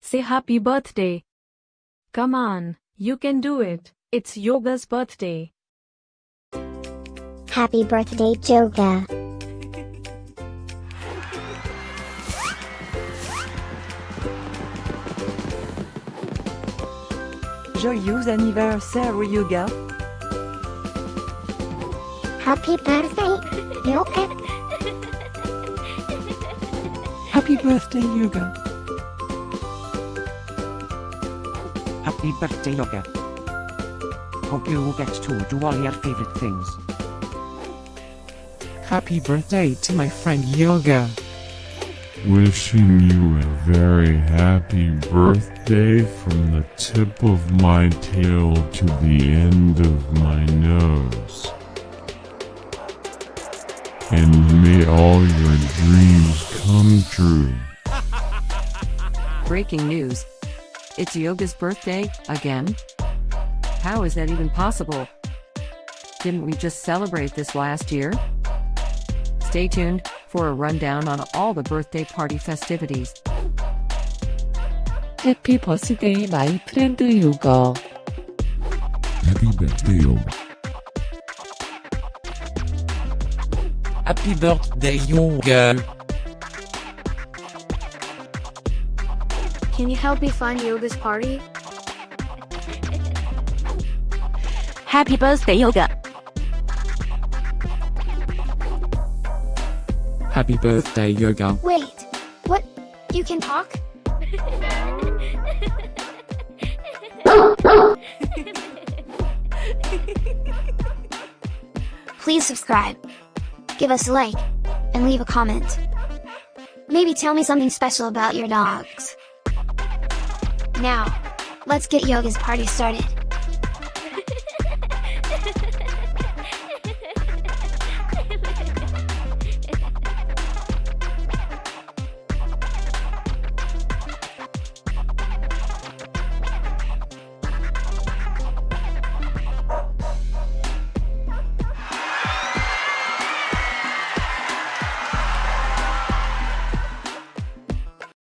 Say happy birthday. Come on, you can do it. It's Yoga's birthday. Happy birthday, Youga. Joyeux anniversaire, Youga. Happy birthday, Youga. Happy birthday, Youga. Happy birthday, Youga. Hope you get to do all your favorite things. Happy birthday to my friend Youga. Wishing you a very happy birthday from the tip of my tail to the end of my nose. And may all your dreams come true. Breaking news. It's Yoga's birthday, again? How is that even possible? Didn't we just celebrate this last year? Stay tuned for a rundown on all the birthday party festivities. Happy birthday, my friend Youga. Happy birthday, Youga. Happy birthday, Youga. Can you help me find Yoga's party? Happy birthday, Yoga. Happy birthday, Youga. Wait, what? You can talk? Please subscribe, give us a like, and leave a comment. Maybe tell me something special about your dogs. Now, let's get Yoga's party started.